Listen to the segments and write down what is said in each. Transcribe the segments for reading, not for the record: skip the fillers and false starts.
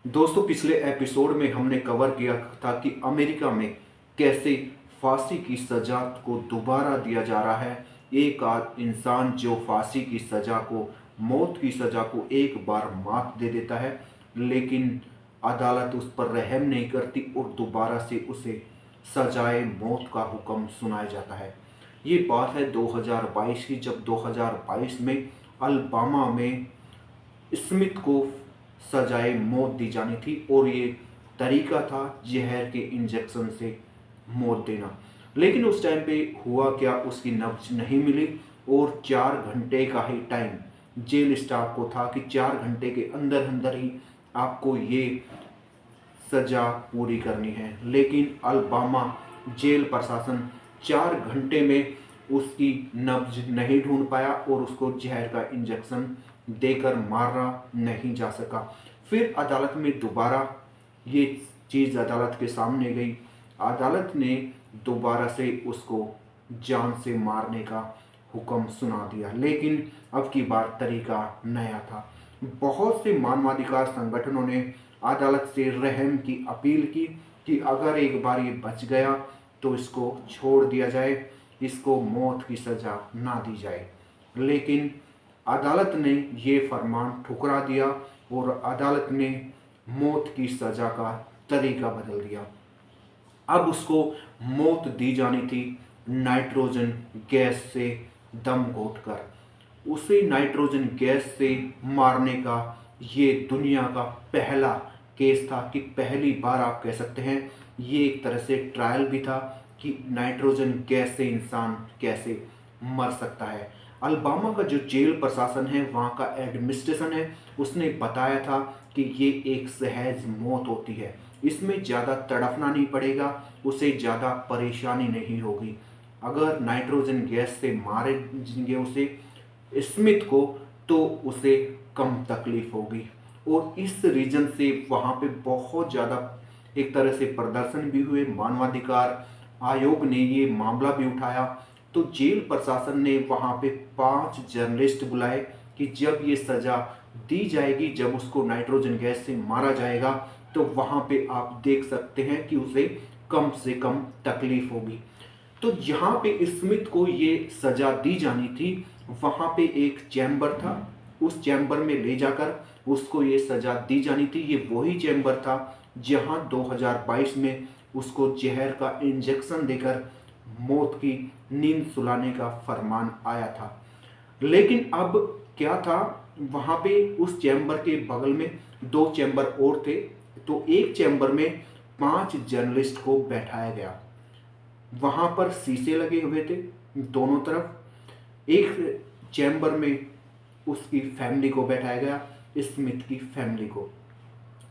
दोस्तों, पिछले एपिसोड में हमने कवर किया था कि अमेरिका में कैसे फांसी की सज़ा को दोबारा दिया जा रहा है। एक इंसान जो फांसी की सज़ा को, मौत की सज़ा को एक बार मात दे देता है, लेकिन अदालत उस पर रहम नहीं करती और दोबारा से उसे सजाए मौत का हुक्म सुनाया जाता है। ये बात है 2022 की, जब 2022 में अलबामा में स्मिथ को सजाए मौत दी जानी थी और ये तरीका था जहर के इंजेक्शन से मौत देना। लेकिन उस टाइम पे हुआ क्या, उसकी नब्ज नहीं मिली और 4 घंटे का ही टाइम जेल स्टाफ को था कि 4 घंटे के अंदर अंदर ही आपको ये सजा पूरी करनी है। लेकिन अलबामा जेल प्रशासन 4 घंटे में उसकी नब्ज नहीं ढूंढ पाया और उसको जहर का इंजेक्शन देकर मारा नहीं जा सका। फिर अदालत में दोबारा ये चीज़ अदालत के सामने गई। अदालत ने दोबारा से उसको जान से मारने का हुक्म सुना दिया, लेकिन अब की बार तरीका नया था। बहुत से मानवाधिकार संगठनों ने अदालत से रहम की अपील की कि अगर एक बार ये बच गया तो इसको छोड़ दिया जाए, इसको मौत की सज़ा ना दी जाए। लेकिन अदालत ने ये फरमान ठुकरा दिया और अदालत ने मौत की सज़ा का तरीका बदल दिया। अब उसको मौत दी जानी थी नाइट्रोजन गैस से दम घोटकर। उसे नाइट्रोजन गैस से मारने का ये दुनिया का पहला केस था, कि पहली बार आप कह सकते हैं ये एक तरह से ट्रायल भी था कि नाइट्रोजन गैस से इंसान कैसे मर सकता है। अलबामा का जो जेल प्रशासन है, वहाँ का एडमिनिस्ट्रेशन है, उसने बताया था कि ये एक सहज मौत होती है, इसमें ज़्यादा तड़पना नहीं पड़ेगा, उसे ज़्यादा परेशानी नहीं होगी। अगर नाइट्रोजन गैस से मारेंगे उसे, स्मिथ को, तो उसे कम तकलीफ होगी। और इस रीजन से वहाँ पे बहुत ज़्यादा एक तरह से प्रदर्शन भी हुए। मानवाधिकार आयोग ने ये मामला भी उठाया। तो जेल प्रशासन ने वहाँ पे 5 जर्नलिस्ट बुलाए कि जब ये सज़ा दी जाएगी, जब उसको नाइट्रोजन गैस से मारा जाएगा, तो वहाँ पे आप देख सकते हैं कि उसे कम से कम तकलीफ होगी। तो यहाँ पे स्मिथ को ये सज़ा दी जानी थी। वहाँ पे एक चैम्बर था, उस चैम्बर में ले जाकर उसको ये सज़ा दी जानी थी। ये वही चैम्बर था जहाँ 2022 में उसको जहर का इंजेक्शन देकर मौत की नींद सुलाने का फरमान आया था। लेकिन अब क्या था, वहाँ पे उस चैम्बर के बगल में 2 चैम्बर और थे। तो एक चैम्बर में 5 जर्नलिस्ट को बैठाया गया। वहाँ पर शीशे लगे हुए थे दोनों तरफ। एक चैम्बर में उसकी फैमिली को बैठाया गया, स्मिथ की फैमिली को।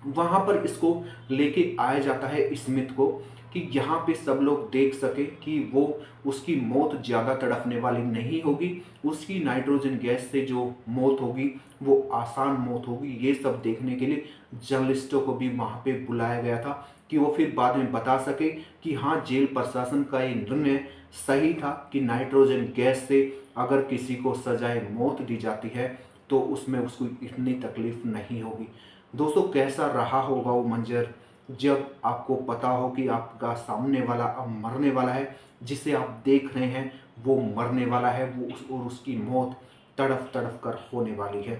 वहाँ पर इसको लेके आया जाता है स्मिथ को, कि यहाँ पे सब लोग देख सके कि वो, उसकी मौत ज़्यादा तड़पने वाली नहीं होगी, उसकी नाइट्रोजन गैस से जो मौत होगी वो आसान मौत होगी। ये सब देखने के लिए जर्नलिस्टों को भी वहाँ पे बुलाया गया था, कि वो फिर बाद में बता सके कि हाँ, जेल प्रशासन का ये निर्णय सही था कि नाइट्रोजन गैस से अगर किसी को सजाए मौत दी जाती है तो उसमें उसको इतनी तकलीफ नहीं होगी। दोस्तों, कैसा रहा होगा वो मंजर जब आपको पता हो कि आपका सामने वाला अब मरने वाला है, जिसे आप देख रहे हैं वो मरने वाला है, और उसकी मौत तड़फ तड़फ कर होने वाली है।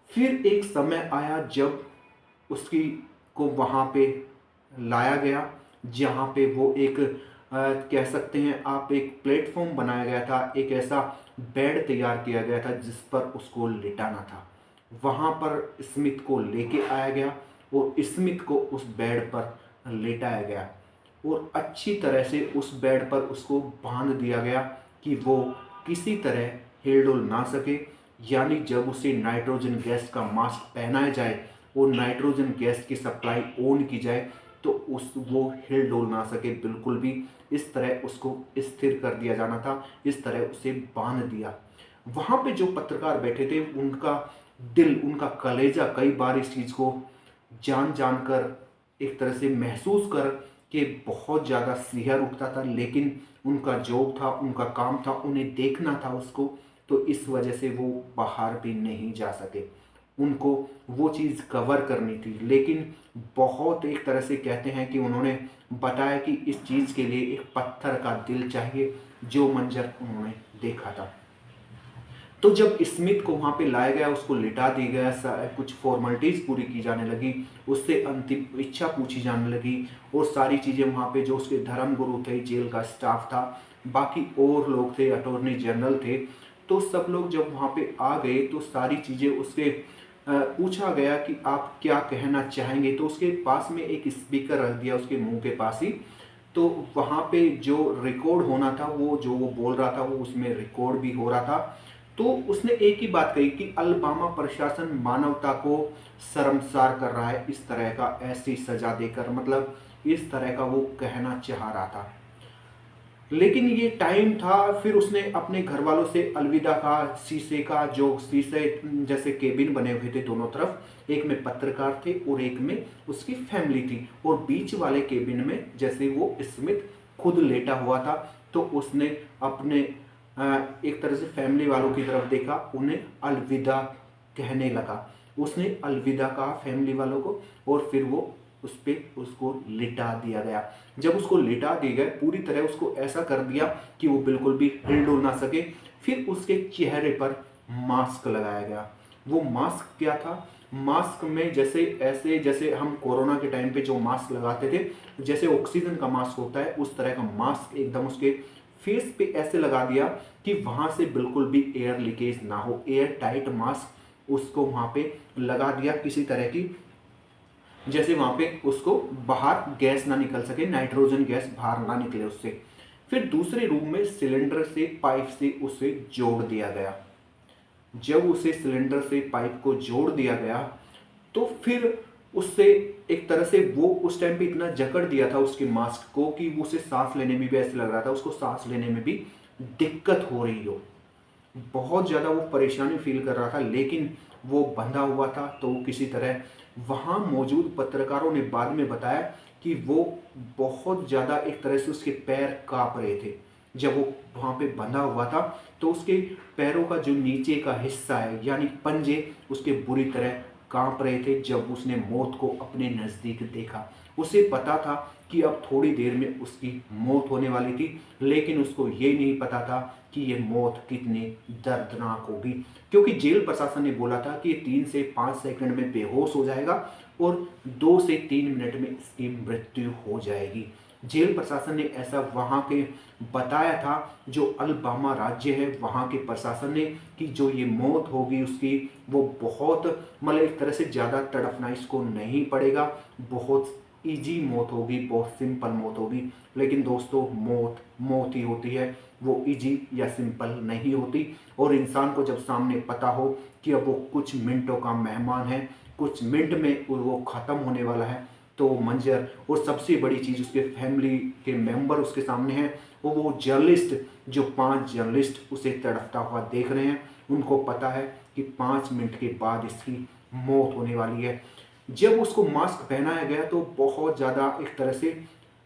फिर एक समय आया जब उसकी को वहाँ पे लाया गया, जहाँ पे वो एक कह सकते हैं आप, एक प्लेटफॉर्म बनाया गया था, एक ऐसा बेड तैयार किया गया था जिस पर उसको लिटाना था। वहाँ पर स्मिथ को लेके आया गया और स्मिथ को उस बेड पर लेटाया गया और अच्छी तरह से उस बेड पर उसको बांध दिया गया कि वो किसी तरह हिल डुल ना सके। यानी जब उसे नाइट्रोजन गैस का मास्क पहनाया जाए और नाइट्रोजन गैस की सप्लाई ऑन की जाए तो वो हिल डोल ना सके बिल्कुल भी। इस तरह उसको स्थिर कर दिया जाना था, इस तरह उसे बांध दिया। वहाँ पे जो पत्रकार बैठे थे, उनका दिल, उनका कलेजा कई बार इस चीज़ को जान जान कर, एक तरह से महसूस कर के बहुत ज़्यादा सिहर उठता था। लेकिन उनका जॉब था, उनका काम था, उन्हें देखना था उसको, तो इस वजह से वो बाहर भी नहीं जा सके। उनको वो चीज़ कवर करनी थी। लेकिन बहुत एक तरह से कहते हैं कि उन्होंने बताया कि इस चीज़ के लिए एक पत्थर का दिल चाहिए, जो मंजर उन्होंने देखा था। तो जब स्मिथ को वहाँ पे लाया गया, उसको लिटा दिया गया, कुछ फॉर्मेलिटीज़ पूरी की जाने लगी, उससे अंतिम इच्छा पूछी जाने लगी और सारी चीज़ें वहाँ पे जो उसके धर्म गुरु थे, जेल का स्टाफ था, बाकी और लोग थे, अटॉर्नी जनरल थे, तो सब लोग जब वहाँ पे आ गए तो सारी चीज़ें उसके पूछा गया कि आप क्या कहना चाहेंगे। तो उसके पास में एक स्पीकर रख दिया उसके मुंह के पास ही, तो वहाँ पे जो रिकॉर्ड होना था, वो जो वो बोल रहा था वो उसमें रिकॉर्ड भी हो रहा था। तो उसने एक ही बात कही कि अलबामा प्रशासन मानवता को शर्मसार कर रहा है इस तरह का ऐसी सजा देकर, मतलब इस तरह का वो कहना चाह रहा था। लेकिन ये टाइम था, फिर उसने अपने घर वालों से अलविदा कहा। शीशे का जो शीशे जैसे केबिन बने हुए थे दोनों तरफ, एक में पत्रकार थे और एक में उसकी फैमिली थी, और बीच वाले केबिन में जैसे वो स्मिथ खुद लेटा हुआ था, तो उसने अपने एक तरह से फैमिली वालों की तरफ देखा, उन्हें अलविदा कहने लगा। उसने अलविदा कहा फैमिली वालों को और फिर वो उस पर उसको लिटा दिया गया। जब उसको लिटा दिया गया, पूरी तरह उसको ऐसा कर दिया कि वो बिल्कुल भी हिल डुल ना सके। फिर उसके चेहरे पर मास्क लगाया गया। वो मास्क क्या था? मास्क में जैसे ऐसे जैसे हम कोरोना के टाइम पे जो मास्क लगाते थे, जैसे ऑक्सीजन का मास्क होता है, उस तरह का मास्क एकदम उसके फेस पे ऐसे लगा दिया कि वहां से बिल्कुल भी एयर लीकेज ना हो। एयर टाइट मास्क उसको वहां पे लगा दिया, किसी तरह की जैसे वहां पे उसको बाहर गैस ना निकल सके, नाइट्रोजन गैस बाहर ना निकले उससे। फिर दूसरे रूम में सिलेंडर से पाइप से उसे जोड़ दिया गया। जब उसे सिलेंडर से पाइप को जोड़ दिया गया तो फिर उससे एक तरह से वो उस टाइम पे इतना जकड़ दिया था उसके मास्क को कि उसे सांस लेने में भी ऐसे लग रहा था उसको सांस लेने में भी दिक्कत हो रही हो। बहुत ज़्यादा वो परेशानी फील कर रहा था, लेकिन वो बंधा हुआ था। तो वो किसी तरह, वहाँ मौजूद पत्रकारों ने बाद में बताया कि वो बहुत ज़्यादा एक तरह से उसके पैर काँप रहे थे। जब वो वहाँ पे बंधा हुआ था तो उसके पैरों का जो नीचे का हिस्सा है यानी पंजे उसके बुरी तरह काँप रहे थे जब उसने मौत को अपने नज़दीक देखा। उसे पता था कि अब थोड़ी देर में उसकी मौत होने वाली थी, लेकिन उसको ये नहीं पता था कि ये मौत कितनी दर्दनाक होगी, क्योंकि जेल प्रशासन ने बोला था कि 3 से 5 सेकंड में बेहोश हो जाएगा और 2 से 3 मिनट में इसकी मृत्यु हो जाएगी। जेल प्रशासन ने ऐसा वहाँ के बताया था, जो अलबामा राज्य है वहाँ के प्रशासन ने, कि जो ये मौत होगी उसकी वो बहुत मतलब एक तरह से ज़्यादा तड़पना इसको नहीं पड़ेगा, बहुत इजी मौत होगी, बहुत सिंपल मौत होगी। लेकिन दोस्तों मौत मौत ही होती है, वो इजी या सिंपल नहीं होती। और इंसान को जब सामने पता हो कि अब वो कुछ मिनटों का मेहमान है, कुछ मिनट में वो ख़त्म होने वाला है, तो मंजर और सबसे बड़ी चीज़ उसके फैमिली के मेंबर उसके सामने हैं, वो जर्नलिस्ट, जो 5 जर्नलिस्ट उसे तड़पता हुआ देख रहे हैं, उनको पता है कि 5 मिनट के बाद इसकी मौत होने वाली है। जब उसको मास्क पहनाया गया तो बहुत ज़्यादा एक तरह से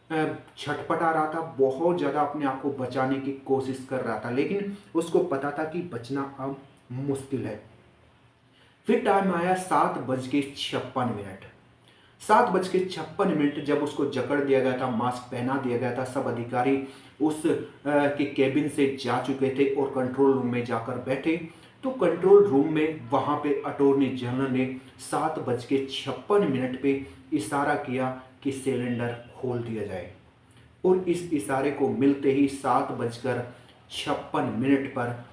छटपटा रहा था, बहुत ज़्यादा अपने आप को बचाने की कोशिश कर रहा था, लेकिन उसको पता था कि बचना अब मुश्किल है। फिर टाइम आया 7:56। 7:56 जब उसको जकड़ दिया गया था, मास्क पहना दिया गया था, सब अधिकारी उस के केबिन से जा चुके थे और कंट्रोल रूम में जाकर बैठे। तो कंट्रोल रूम में वहाँ पे अटॉर्नी जनरल ने 7:56 पे इशारा किया कि सिलेंडर खोल दिया जाए, और इस इशारे को मिलते ही 7:56 पर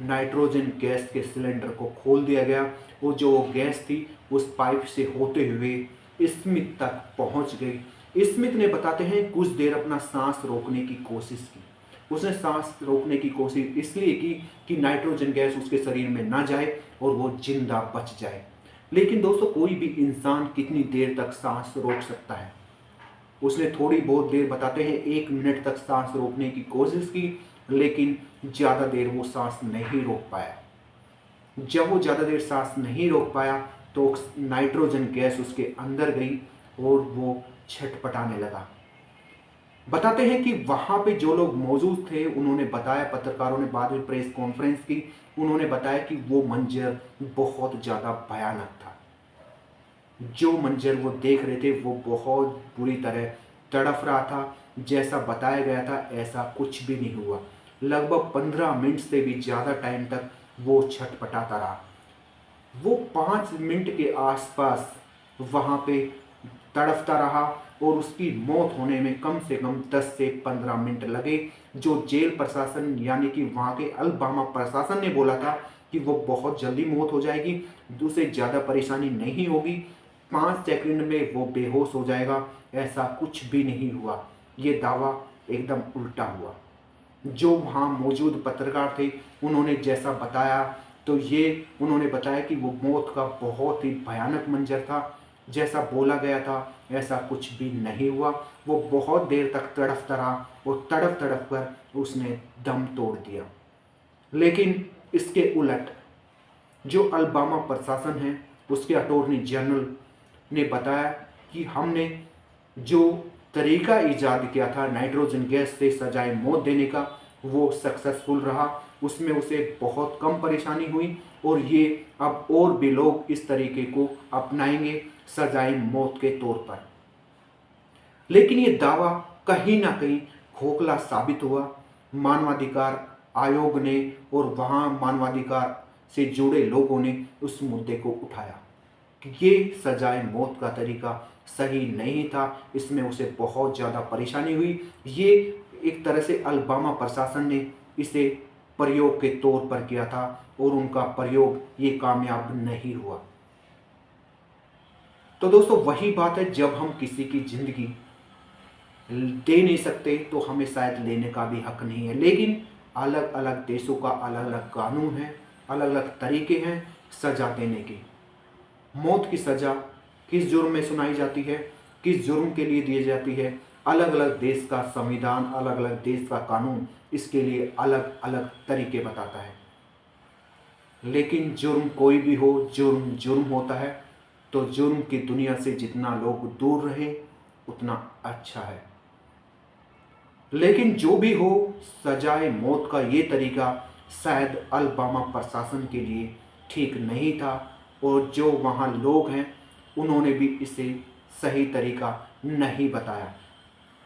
नाइट्रोजन गैस के सिलेंडर को खोल दिया गया, और जो वो गैस थी उस पाइप से होते हुए स्मिथ तक पहुंच गई। स्मिथ ने बताते हैं कुछ देर अपना सांस रोकने की कोशिश की। उसने सांस रोकने की कोशिश इसलिए की कि नाइट्रोजन गैस उसके शरीर में ना जाए और वो जिंदा बच जाए। लेकिन दोस्तों कोई भी इंसान कितनी देर तक सांस रोक सकता है? उसने थोड़ी बहुत देर, बताते हैं 1 मिनट तक सांस रोकने की कोशिश की, लेकिन ज़्यादा देर वो सांस नहीं रोक पाया। जब वो ज़्यादा देर सांस नहीं रोक पाया तो नाइट्रोजन गैस उसके अंदर गई और वो छटपटाने लगा। बताते हैं कि वहाँ पे जो लोग मौजूद थे उन्होंने बताया, पत्रकारों ने बाद में प्रेस कॉन्फ्रेंस की, उन्होंने बताया कि वो मंजर बहुत ज़्यादा भयानक था। जो मंजर वो देख रहे थे वो बहुत बुरी तरह तड़फ रहा था। जैसा बताया गया था ऐसा कुछ भी नहीं हुआ। लगभग 15 मिनट से भी ज़्यादा टाइम तक वो छटपटाता रहा। वो 5 मिनट के आसपास वहाँ पे तड़फता रहा और उसकी मौत होने में कम से कम 10 से 15 मिनट लगे। जो जेल प्रशासन यानी कि वहाँ के अलबामा प्रशासन ने बोला था कि वो बहुत जल्दी मौत हो जाएगी, उसे ज़्यादा परेशानी नहीं होगी, 5 सेकंड में वो बेहोश हो जाएगा, ऐसा कुछ भी नहीं हुआ। ये दावा एकदम उल्टा हुआ। जो वहाँ मौजूद पत्रकार थे उन्होंने जैसा बताया तो ये उन्होंने बताया कि वो मौत का बहुत ही भयानक मंजर था। जैसा बोला गया था ऐसा कुछ भी नहीं हुआ। वो बहुत देर तक तड़फता रहा और तड़फ तड़फ कर उसने दम तोड़ दिया। लेकिन इसके उलट जो अलबामा प्रशासन है उसके अटॉर्नी जनरल ने बताया कि हमने जो तरीका ईजाद किया था नाइट्रोजन गैस से सजाए मौत देने का वो सक्सेसफुल रहा। उसमें उसे बहुत कम परेशानी हुई और ये अब और भी लोग इस तरीके को अपनाएंगे सजाए मौत के तौर पर। लेकिन ये दावा कहीं ना कहीं खोखला साबित हुआ। मानवाधिकार आयोग ने और वहाँ मानवाधिकार से जुड़े लोगों ने उस मुद्दे को उठाया कि ये सजाए मौत का तरीका सही नहीं था, इसमें उसे बहुत ज़्यादा परेशानी हुई। ये एक तरह से अलबामा प्रशासन ने इसे प्रयोग के तौर पर किया था और उनका प्रयोग ये कामयाब नहीं हुआ। तो दोस्तों वही बात है, जब हम किसी की ज़िंदगी दे नहीं सकते तो हमें शायद लेने का भी हक नहीं है। लेकिन अलग अलग देशों का अलग अलग कानून है, अलग अलग तरीके हैं सज़ा देने के। मौत की सज़ा किस जुर्म में सुनाई जाती है, किस जुर्म के लिए दी जाती है, अलग अलग देश का संविधान, अलग अलग देश का कानून इसके लिए अलग अलग तरीके बताता है। लेकिन जुर्म कोई भी हो, जुर्म जुर्म होता है। तो जुर्म की दुनिया से जितना लोग दूर रहें उतना अच्छा है। लेकिन जो भी हो, सजाए मौत का ये तरीका शायद अलबामा प्रशासन के लिए ठीक नहीं था और जो वहाँ लोग हैं उन्होंने भी इसे सही तरीका नहीं बताया।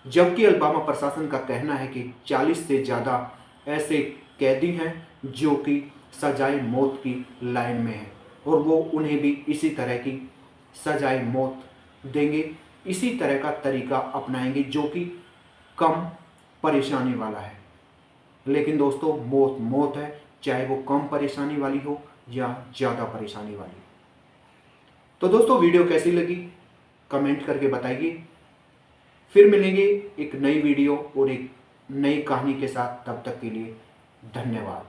जबकि अलबामा प्रशासन का कहना है कि 40 से ज़्यादा ऐसे कैदी हैं जो कि सजाए मौत की लाइन में हैं और वो उन्हें भी इसी तरह की सजाए मौत देंगे, इसी तरह का तरीका अपनाएंगे जो कि कम परेशानी वाला है। लेकिन दोस्तों मौत मौत है, चाहे वो कम परेशानी वाली हो या ज़्यादा परेशानी वाली। तो दोस्तों वीडियो कैसी लगी कमेंट करके बताइए। फिर मिलेंगे एक नई वीडियो और एक नई कहानी के साथ। तब तक के लिए धन्यवाद।